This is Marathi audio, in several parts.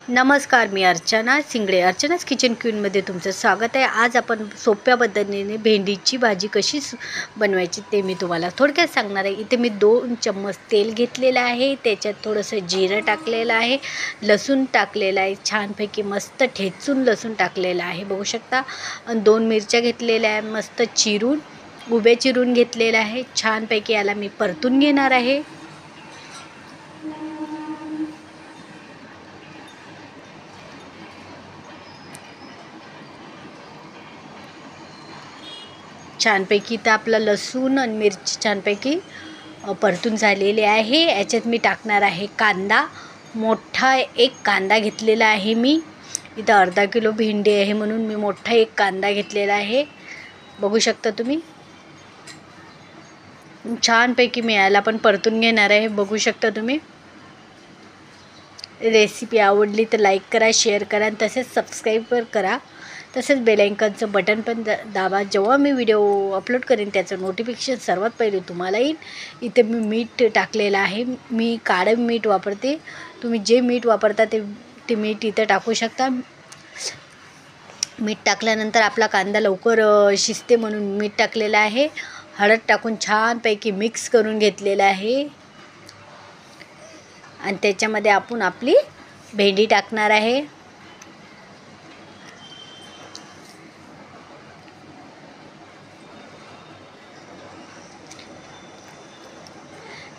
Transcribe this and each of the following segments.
नमस्कार, मी अर्चना सिंगडे, अर्चनाच किचन क्वीनमध्ये तुमचं स्वागत आहे। आज आपण सोप्या पद्धतीने भेंडीची भाजी कशी बनवायची ते मी तुम्हाला थोडक्यात सांगणार आहे। इथे मी 2 चम्मच तेल घेतलेलं आहे, त्याच्यात थोडंसं जिरं टाकलेलं आहे, लसूण टाकलेलं आहे, छानपैकी मस्त ठेचून लसूण टाकलेलं आहे बघू शकता। आणि 2 मिरच्या घेतलेल्या आहे, मस्त चिरून उभ्या चिरून घेतलेल्या आहे। छानपैकी याला मी परतून घेणार आहे। छानपैकी तर आपला लसूण आणि मिरची छानपैकी परतून झालेली आहे। याच्यात मी टाकणार आहे कांदा, मोठा एक कांदा घेतलेला आहे मी। इथं अर्धा किलो भेंडी आहे म्हणून मी मोठा एक कांदा घेतलेला आहे, बघू शकता तुम्ही। छानपैकी मी याला पण परतून घेणार आहे, बघू शकता तुम्ही। रेसिपी आवडली तर लाईक करा, शेअर करा आणि तसेच सबस्क्राईब करा, तसेच बेल आयकॉनचं बटन पण दाबा। जेव्हा मी व्हिडिओ अपलोड करेन त्याचं नोटिफिकेशन सर्वात पहिले तुम्हाला येईल। इथे मी मीठ टाकलेलं आहे, मी काळं मीठ वापरते, तुम्ही जे मीठ वापरता ते मीठ इथं टाकू शकता। मीठ टाकल्यानंतर आपला कांदा लवकर शिजते म्हणून मीठ टाकलेलं आहे। हळद टाकून छानपैकी मिक्स करून घेतलेलं आहे आणि त्याच्यामध्ये आपण आपली भेंडी टाकणार आहे।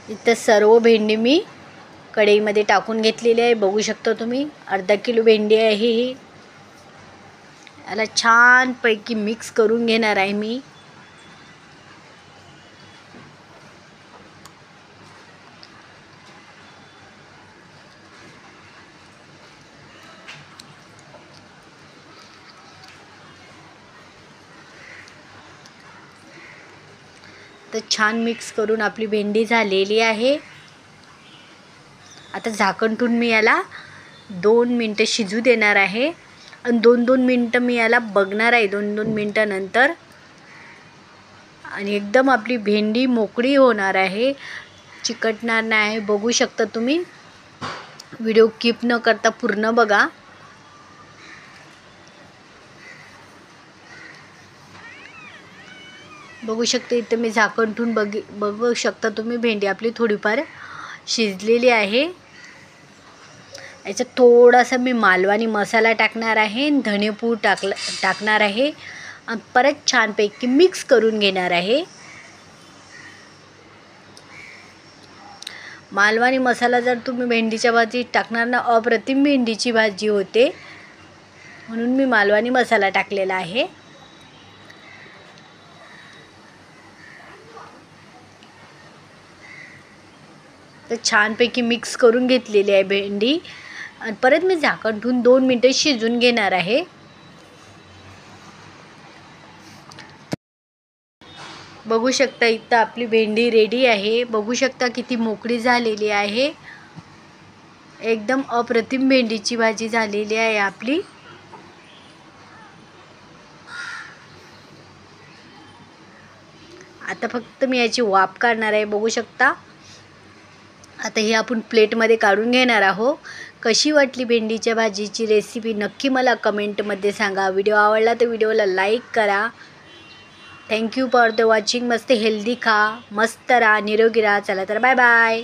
इथं सर्व भेंडी मी कढईमध्ये टाकून घेतलेली आहे, बघू शकता तुम्ही। अर्धा किलो भेंडी आहे ही। याला छानपैकी मिक्स करून घेणार आहे मी। तर छान मिक्स करून आपली भेंडी झालेली आहे। आता झाकण ठेवून मी याला 2 मिनटं शिजू देणार आहे आणि 2-2 मिनटं मी याला बघणार आहे, 2-2 मिनटानंतर। आणि एकदम आपली भेंडी मोकळी होणार आहे, चिकटणार नाही, बघू शकता तुम्ही। व्हिडिओ स्किप न करता पूर्ण बघा। बघू शकता इथं मी झाकण ठेवून बघू शकता तुम्ही, भेंडी आपली थोडीफार शिजलेली आहे। याच्यात थोडासा मी मालवणी मसाला टाकणार आहे, धणेपूड टाकणार आहे आणि परत छानपैकी मिक्स करून घेणार आहे। मालवणी मसाला जर तुम्ही भेंडीच्या भाजीत टाकणार ना, अप्रतिम भेंडीची भाजी होते, म्हणून मी मालवणी मसाला टाकलेला आहे। तर छानपैकी मिक्स करून घेतलेली आहे भेंडी आणि परत मी झाकण ठेवून 2 मिनटं शिजून घेणार आहे। बघू शकता इथं आपली भेंडी रेडी आहे, बघू शकता किती मोकळी झालेली आहे। एकदम अप्रतिम भेंडीची भाजी झालेली आहे आपली। आता फक्त मी याची वाफ काढणार आहे, बघू शकता। आता ही आपण प्लेटमध्ये काढून घेणार आहोत। कशी वाटली भेंडीच्या भाजीची रेसिपी नक्की मला कमेंटमध्ये सांगा। व्हिडिओ आवडला तर व्हिडिओला लाईक करा। Thank you for the watching. मस्त हेल्दी खा, मस्त राहा, निरोगी राहा। चला तर बाय बाय।